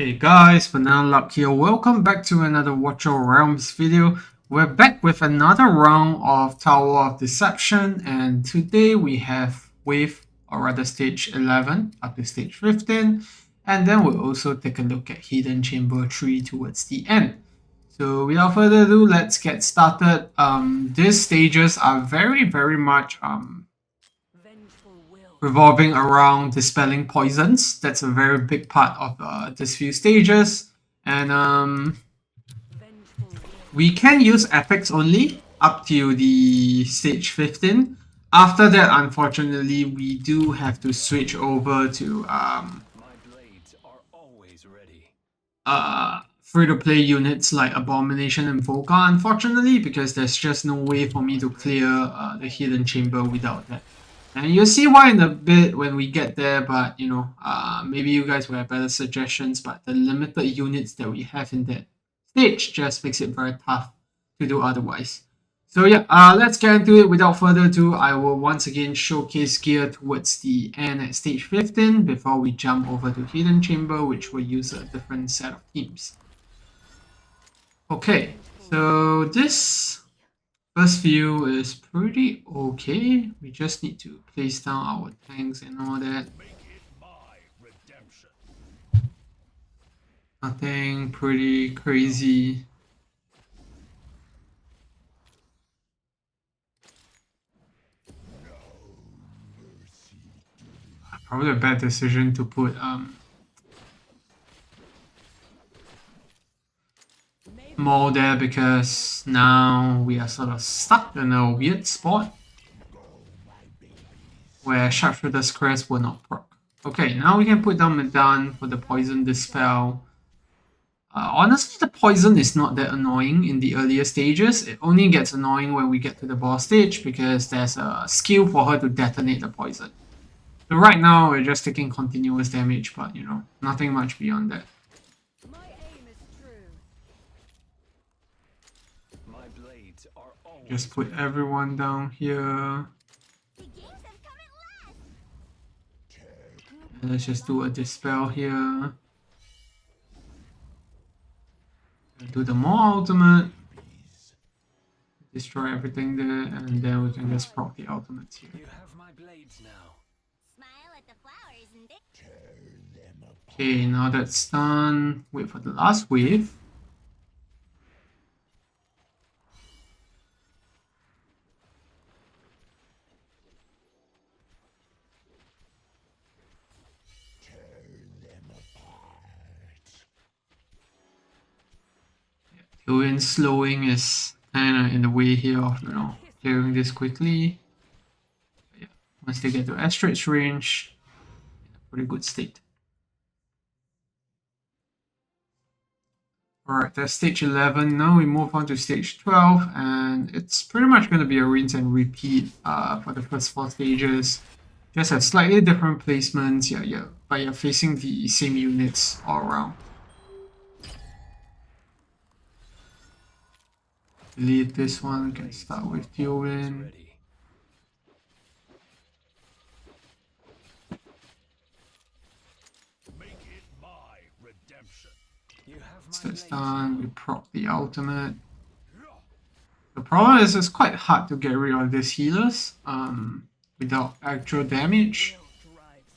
Hey guys, Banana Luck here. Welcome back to another Watcher Realms video. We're back with another round of Tower of Deception, and today we have wave, or rather stage 11 up to stage 15, and then we'll also take a look at Hidden Chamber 3 towards the end. So without further ado, let's get started. These stages are very much revolving around dispelling poisons. That's a very big part of this few stages. And we can use epics only up to the stage 15. After that, unfortunately, we do have to switch over to free-to-play units like Abomination and Volka, unfortunately, because there's just no way for me to clear the Hidden Chamber without that. And you'll see why in a bit when we get there, but maybe you guys will have better suggestions, but the limited units that we have in that stage just makes it very tough to do otherwise. So yeah, let's get into it. Without further ado, I will once again showcase gear towards the end at stage 15 before we jump over to Hidden Chamber, which will use a different set of teams. Okay, so this first view is pretty okay. We just need to place down our tanks and all that. Nothing pretty crazy. Probably a bad decision to put Maul there, because now we are sort of stuck in a weird spot where Sharpshooter's Crest will not proc. Okay, now we can put down Medan for the Poison Dispel. Honestly, the poison is not that annoying in the earlier stages. It only gets annoying when we get to the boss stage because there's a skill for her to detonate the poison. So right now we're just taking continuous damage, but nothing much beyond that. Just put everyone down here. And let's just do a dispel here. Do the Maw ultimate. Destroy everything there, and then we can just proc the ultimates here. Okay, now that's done. Wait for the last wave. Doing slowing is kind of in the way here of clearing this quickly. But yeah, once they get to Astrate's range, in a pretty good state. Alright, that's stage 11. Now we move on to stage 12, and it's pretty much going to be a rinse and repeat for the first 4 stages. Just have slightly different placements, but you're facing the same units all around. Delete this one, can start with Fuelin. Once that's done, we proc the ultimate. The problem is it's quite hard to get rid of these healers without actual damage.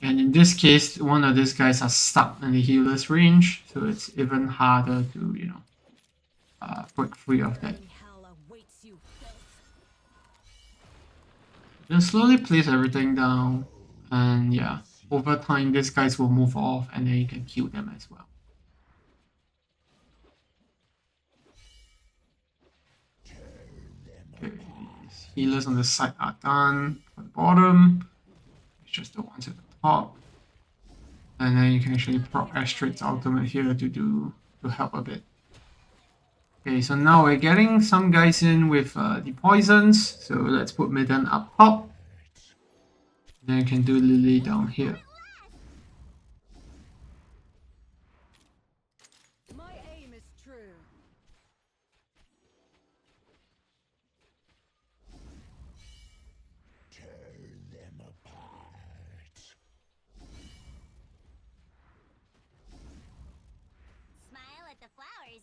And in this case, one of these guys are stuck in the healer's range, so it's even harder to, break free of that. Just slowly place everything down, and yeah, over time these guys will move off, and then you can kill them as well. Okay, these healers on the side are done. For the bottom, it's just the ones at the top. And then you can actually proc Astrate's ultimate here to help a bit. Okay, so now we're getting some guys in with the poisons. So let's put Midden up top. Then you can do Lily down here.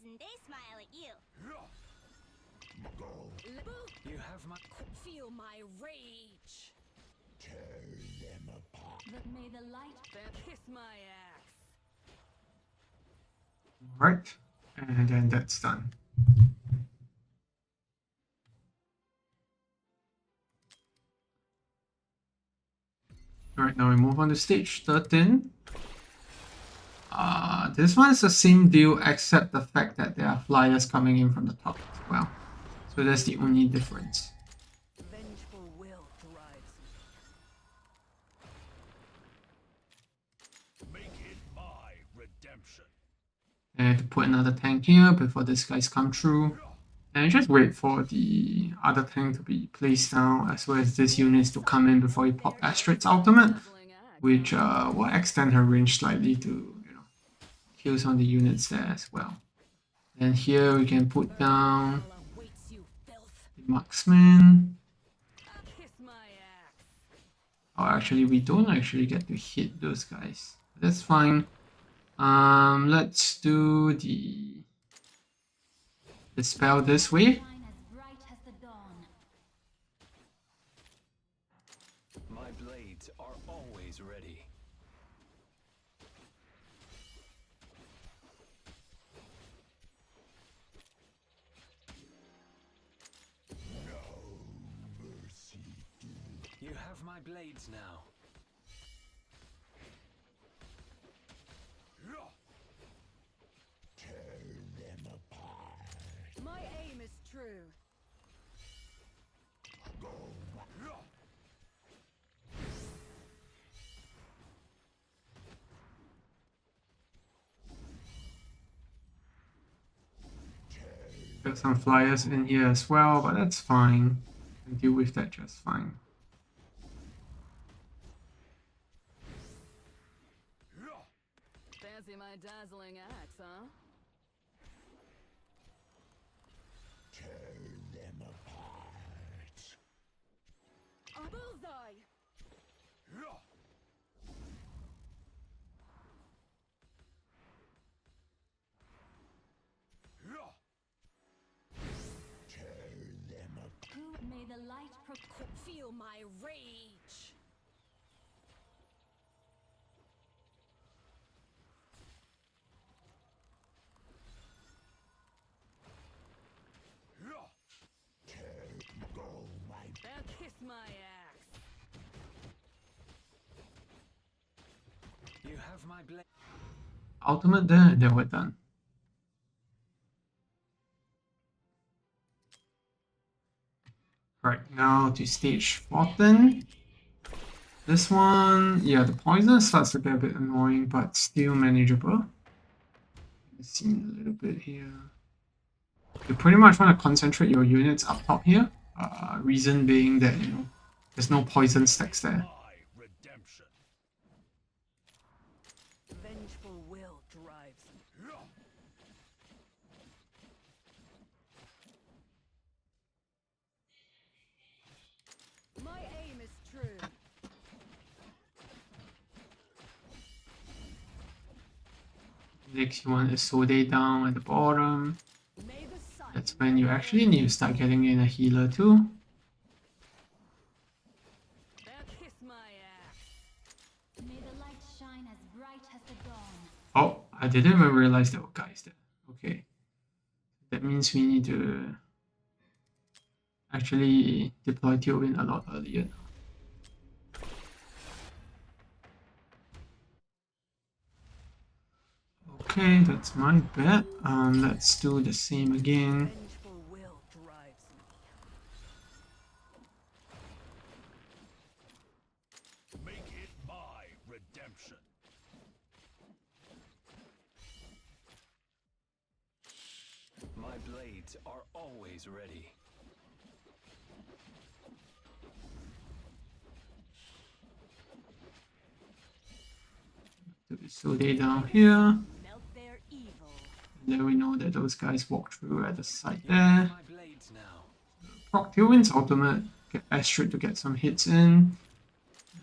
reason they smile at you. You have my... Feel my rage. Tear them apart. But may the light Kiss my axe. Right, and then that's done. Alright, now we move on to stage 13. This one is the same deal except the fact that there are flyers coming in from the top as well. So that's the only difference. Vengeful will drives me. Make it my redemption. And to put another tank here before these guys come through. And just wait for the other tank to be placed down as well as these units to come in before you pop Astrid's ultimate, which will extend her range slightly to kill some of the units there as well. And here we can put down the marksman. Kiss my axe. Oh, actually, we don't actually get to hit those guys. That's fine. Let's do the spell this way. shine as bright as the dawn. My blades are always ready. You have my blades now. Tear them apart. My aim is true. Got some flyers in here as well, but that's fine. Can deal with that just fine. Fancy my dazzling axe, huh? Tear them apart. A bullseye. Tear them apart. Who may the light feel my rage. Go my Kiss my axe. You have my blade. Ultimate there, and then we're done. Right, now to stage 14. This one, yeah, the poison starts to get a bit annoying, but still manageable. See a little bit here. You pretty much want to concentrate your units up top here. Reason being that, there's no poison stacks there. my redemption. Vengeful will drives me. My aim is true. Next one is Sode down at the bottom. May the sun That's when you actually need to start getting in a healer too. Kiss my axe. may the light shine as bright as the dawn. Oh, I didn't even realize there were guys there. Okay. That means we need to actually deploy Tailwind a lot earlier now. Okay, that's my bet. Let's do the same again. Vengeful will drives me. Make it my redemption. My blades are always ready. So they down here. Melt their evil. And then we know that those guys walk through at the side You have there. my blades now. Proc Tailwind's ultimate. Get Astrid to get some hits in.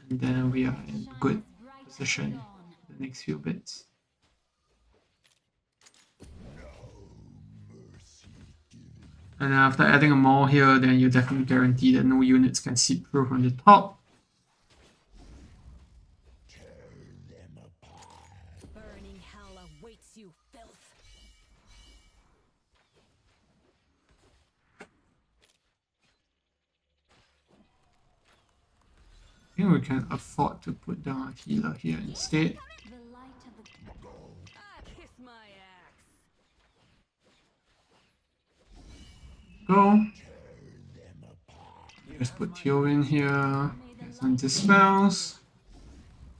And then we are in Shine good as bright as the position dawn. the next few bits. And then after adding a mall here, then you're definitely guaranteed that no units can seep through from the top. Burning hell awaits you, filth. I think we can afford to put down a healer here instead. The light of the I kiss my axe. Go. Just put Teo in here. Get some dispels.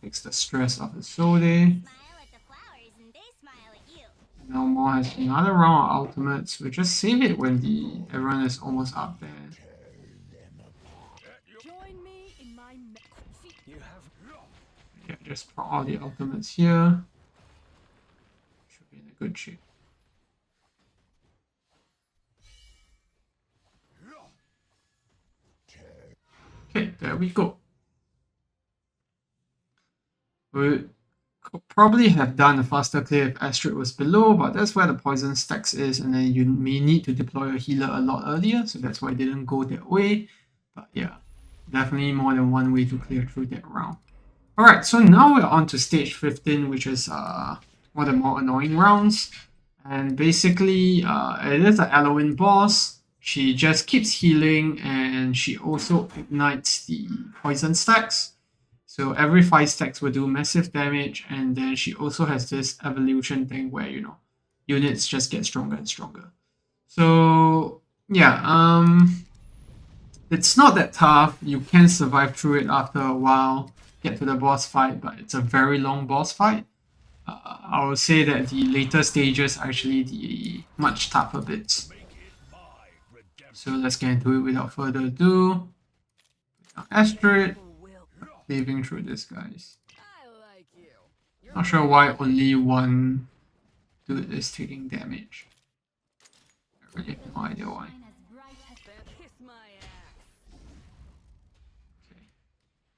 Takes the stress off his shoulder. Smile at the flowers and they smile at you. Now Mo has another round of ultimates. We just save it when everyone is almost up there. Join me in my You have Yeah, just put all the ultimates here. Should be in a good shape. Okay, there we go. We could probably have done a faster clear if Astrid was below, but that's where the poison stacks is, and then you may need to deploy a healer a lot earlier, so that's why it didn't go that way. But yeah, definitely more than one way to clear through that round. Alright, so now we're on to stage 15, which is one of the more annoying rounds. And basically, it is an Eloin boss. She just keeps healing, and she also ignites the poison stacks. So every 5 stacks will do massive damage, and then she also has this evolution thing where, you know, units just get stronger and stronger. So yeah, it's not that tough. You can survive through it after a while, get to the boss fight, but it's a very long boss fight. I would say that the later stages are actually the much tougher bits. So let's get into it without further ado. Astrid, leaving through this, guys. I like you. Not sure why only one dude is taking damage. I really have no idea why. Kiss my axe. Okay.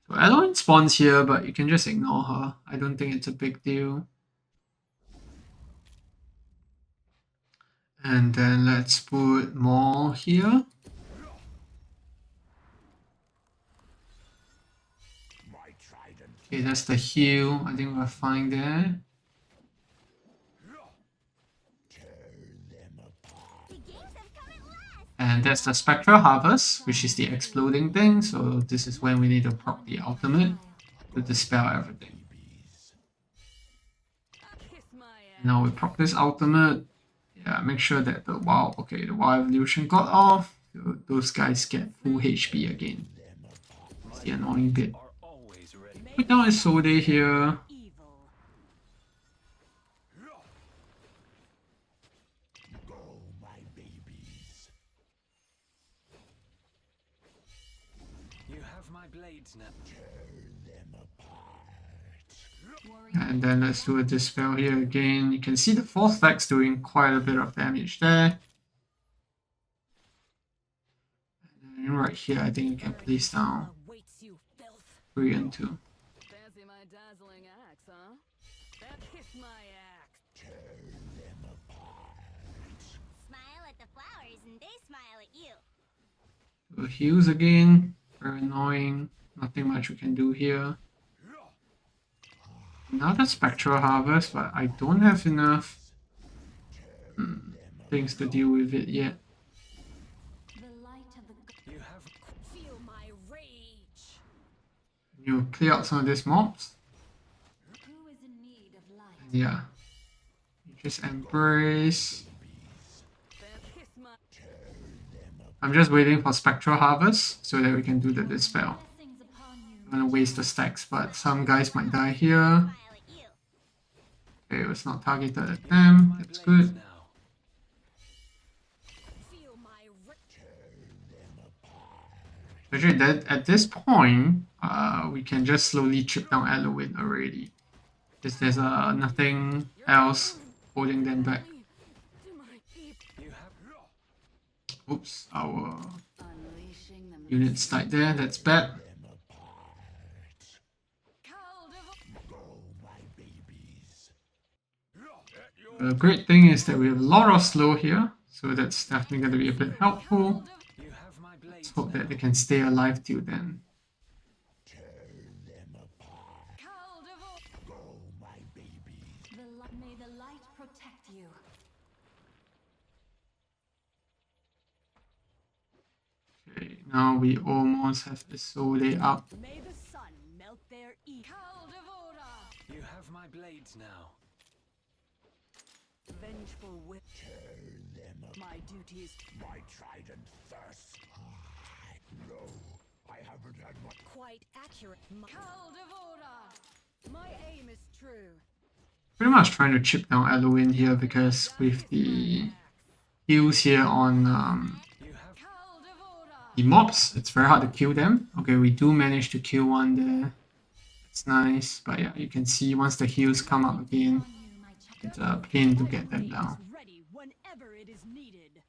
So Eloin spawns here, but you can just ignore her. I don't think it's a big deal. And then let's put more here. Okay, that's the heal. I think we're fine there. And that's the Spectral Harvest, which is the exploding thing. So this is when we need to proc the ultimate to dispel everything. Kiss my axe. Now we proc this ultimate. Yeah, make sure that the wild evolution got off. So those guys get full HP again. That's the annoying bit. are always ready. Put down a Sode here. Evil. Go, my babies. You have my blades now. And then let's do a dispel here again. You can see the 4 stacks doing quite a bit of damage there. And then right here, I think you can place down Awaits you, filth. 3 and 2. Fancy my dazzling axe, huh? Kiss my axe. Smile at the flowers and they smile at you. So heals again. Very annoying. Nothing much we can do here. Another Spectral Harvest, but I don't have enough things to deal with it yet. The light of the You have feel my rage. You clear out some of these mobs. Who is in need of light? Yeah. You just embrace. Kiss my I'm just waiting for Spectral Harvest so that we can do the dispel. blessings upon you. I'm gonna waste the stacks, but some guys might die here. Smile at you. Okay, it was not targeted at them. That's good. now. Feel my rage. Actually, that at this point, we can just slowly chip down Eloin already. Because there's nothing else holding them back. To my evil. You have Oops, our Unleashing them. units died there. That's bad. The great thing is that we have a lot of slow here, So that's definitely going to be a bit helpful. You have my blades Let's hope now. that they can stay alive till then. Go, my babies. May the light protect you. Okay, now we almost have Isolde up. May the sun melt their You have my blades now. vengeful whip. My duty is My trident thirst. No, I haven't had much. quite accurate. My aim is true. Pretty much trying to chip down Eloin here because with the heals here on You have the mobs, it's very hard to kill them. Okay, we do manage to kill one there. It's nice, but yeah, you can see once the heals come up again, it's a pain to get them down. Ready whenever it is needed.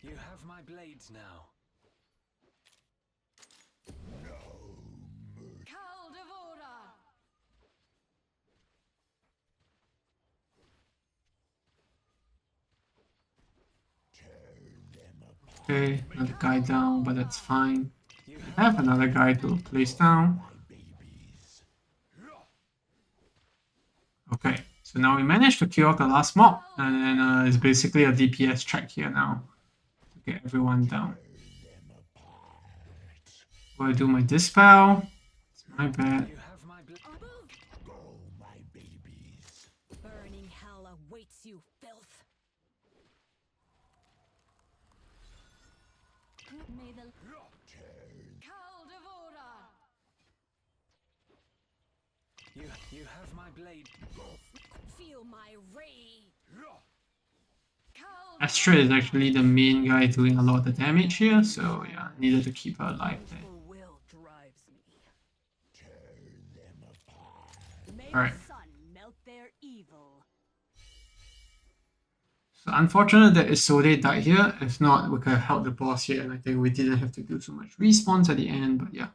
you have my blades now. Okay, another guy down, but that's fine. You We have have another guy to place down. Babies. Okay, so now we managed to kill off the last mob, and then it's basically a DPS track here now to get everyone down. Will I do my dispel? It's my bad. you have my Go, my babies. Burning hell awaits you, filth. May the you have my blade. feel my rage. Astrid is actually the main guy doing a lot of the damage here, so yeah, needed to keep her alive there. Vengeful will drives me. May Alright. the sun melt their evil. So unfortunate that Isolde died here. If not, we could have held the boss here, and I think we didn't have to do so much respawns at the end, but yeah.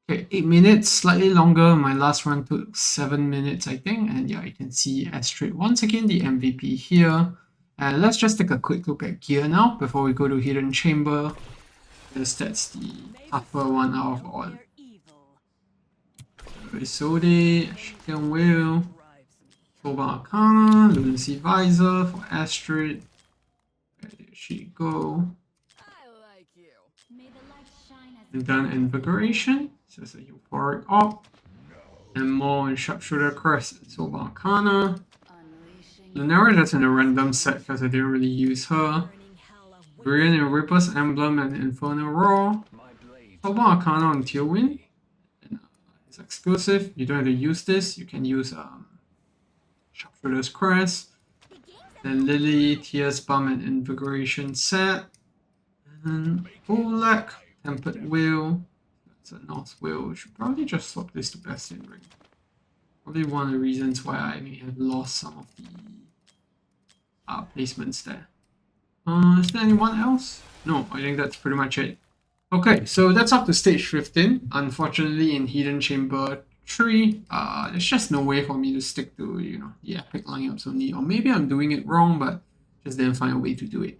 Okay, 8 minutes, slightly longer. My last run took 7 minutes, I think. And yeah, you can see Astrid once again, the MVP here. And let's just take a quick look at gear now before we go to Hidden Chamber. Because that's the tougher one out of all. Their evil Isolde, Chicken Wheel, drives me. Soba Arcana, Lunacy Visor for Astrid. Where did she go? I like you. May the light shine as And done Invigoration. So it's a euphoric op. And more in Sharpshooter Crest, Soba Arcana. Unleashing Lunera, that's in a random set because I didn't really use her. burning hell awaits. Brian and Reaper's Emblem and Infernal Roar. My blade. Soba Arcana on Tailwind. And, it's exclusive. You don't have to use this. You can use Sharpshooter's Crest. Then Lily, Tears Bomb, and Invigoration set. And Bulak, Tempered Wheel. That's a North Wheel. Should probably just swap this to Bastion Ring. Probably one of the reasons why I may have lost some of the placements there. Is there anyone else? No, I think that's pretty much it. Okay, so that's up to stage 15. Unfortunately, in Hidden Chamber 3, there's just no way for me to stick to, the epic lineups only. Or maybe I'm doing it wrong, but just didn't find a way to do it.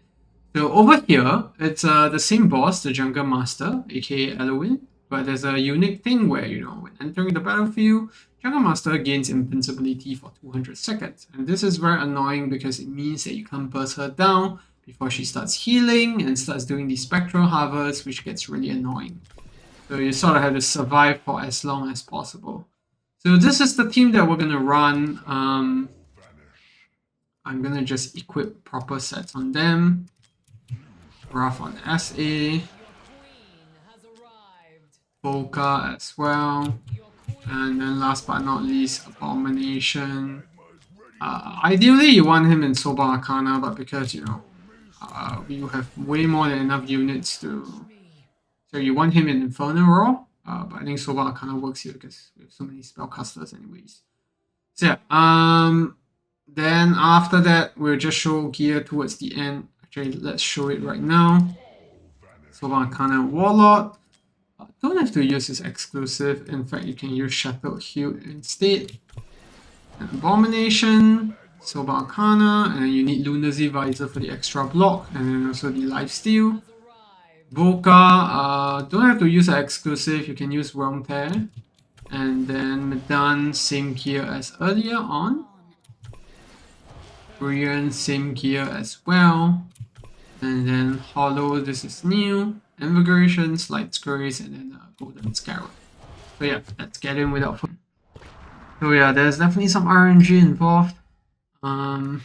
So over here, it's the same boss, the Jungle Master, aka Eloin. But there's a unique thing where, when entering the battlefield, Jungle Master gains invincibility for 200 seconds. And this is very annoying because it means that you can't burst her down before she starts healing and starts doing the spectral harvest, which gets really annoying. So you sort of have to survive for as long as possible. So this is the team that we're going to run. I'm going to just equip proper sets on them. Rough on SA. Volka as well. And then last but not least, Abomination. Ideally, you want him in Soba Arcana, but because, we have way more than enough units to... So you want him in Infernal Roar, but I think Soba Arcana works here because we have so many spellcasters anyways. So yeah, then after that, we'll just show gear towards the end. Actually, let's show it right now. Soba Arcana Warlord. Don't have to use this exclusive. In fact, you can use Shattered Hilt instead. And Abomination, Soba Arcana, and then you need Lunacy Visor for the extra block, and then also the lifesteal. Volka, don't have to use an exclusive, you can use Realm Tear. And then Medan, same gear as earlier on. Brian, same gear as well. And then Hollow, this is new. Invigoration, Slight Scurries, and then Golden Scarab. So yeah, let's get in without further. So yeah, there's definitely some RNG involved. Let's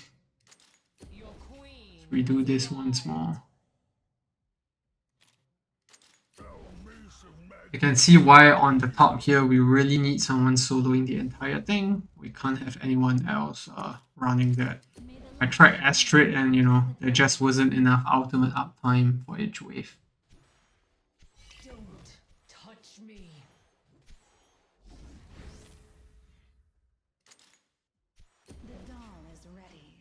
redo this once more. You can see why on the top here we really need someone soloing the entire thing. We can't have anyone else running that. I tried Astrid and you know, there just wasn't enough ultimate uptime for each wave. Don't touch me. The doll is ready.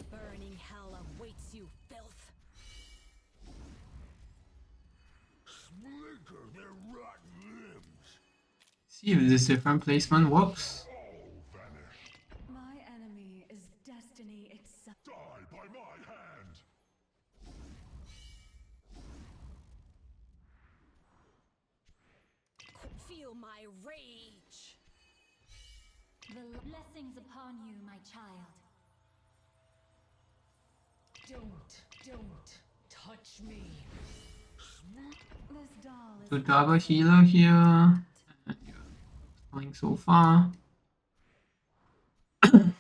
Burning hell awaits you, filth. Slicker their rotten limbs. See if this different placement works. All vanished. My enemy is destiny itself. Die by my hand. Feel my rage. The blessings upon you, my child. Don't touch me. This doll is So double healer here. And you're going so far. And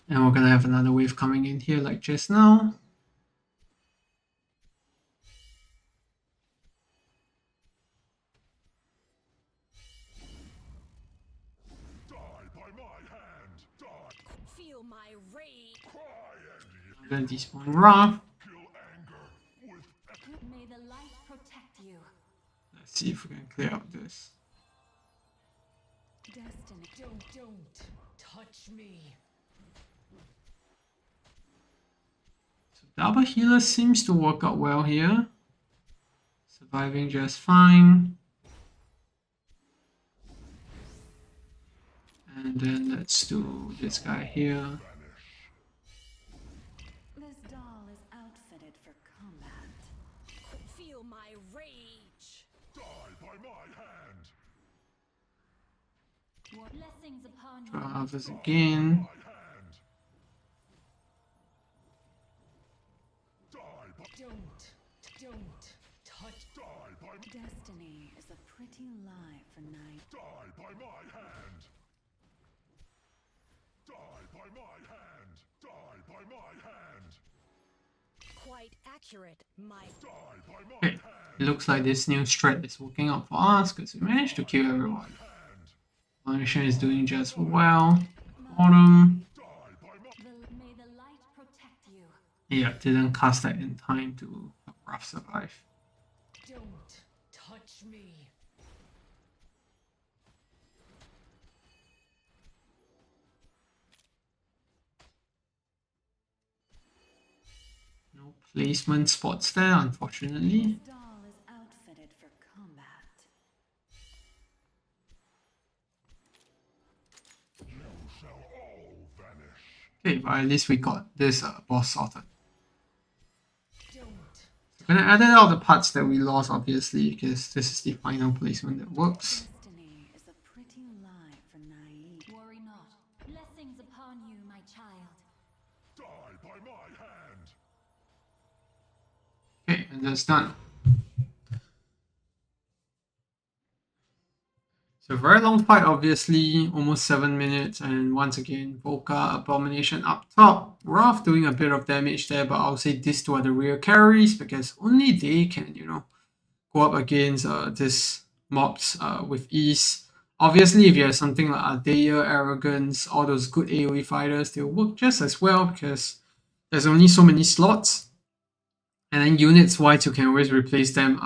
we're gonna have another wave coming in here like just now. Die by my hand. Die. feel my rage. Cry and I'm gonna despawn Wrath. kill anger with May the light protect you. Let's see if we can clear out this. Destiny. Don't touch me. So double healer seems to work out well here. Surviving just fine. And then let's do this guy here. This doll is outfitted for combat. Feel my rage. die by my hand. Blessings upon you. Try others again. My hand. Die by Don't touch. die by Destiny is a pretty lie for night. die by my hand. Die by my hand. Die by my hand. Quite accurate, my Die by my Okay, it looks like this new strat is working out for us because we managed to kill everyone. hand. Abomination is doing just well. Bottom. Die by my May the light protect you. Yeah, didn't cast that in time to help Wrath survive. Don't touch me. No placement spots there, unfortunately. This doll is outfitted for combat. you shall all vanish. Okay, but at least we got this boss sorted. Don't. We're gonna edit out the parts that we lost, obviously, because this is the final placement that works. Destiny is a pretty lie for naive. Worry not. Blessings upon you, my child. Die by my hand. Okay, and that's done. So very long fight, obviously, almost 7 minutes, and once again, Volka, Abomination up top. Wrath doing a bit of damage there, but I'll say these two are the real carries because only they can, you know, go up against this mobs with ease. Obviously, if you have something like Ardea, Arrogance, all those good AoE fighters, they'll work just as well because there's only so many slots. And then units-wise, you can always replace them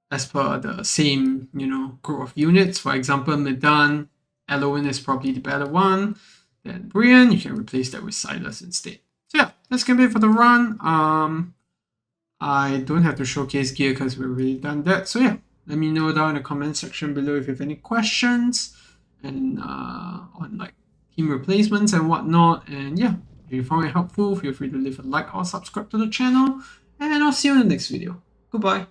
as per the same, you know, group of units. For example, Medan, Eloin is probably the better one. Then Brian, you can replace that with Silas instead. So yeah, that's gonna be it for the run. I don't have to showcase gear because we've already done that. So yeah, let me know down in the comment section below if you have any questions. and on like team replacements and whatnot. And yeah, if you found it helpful, feel free to leave a like or subscribe to the channel. And I'll see you in the next video. Goodbye.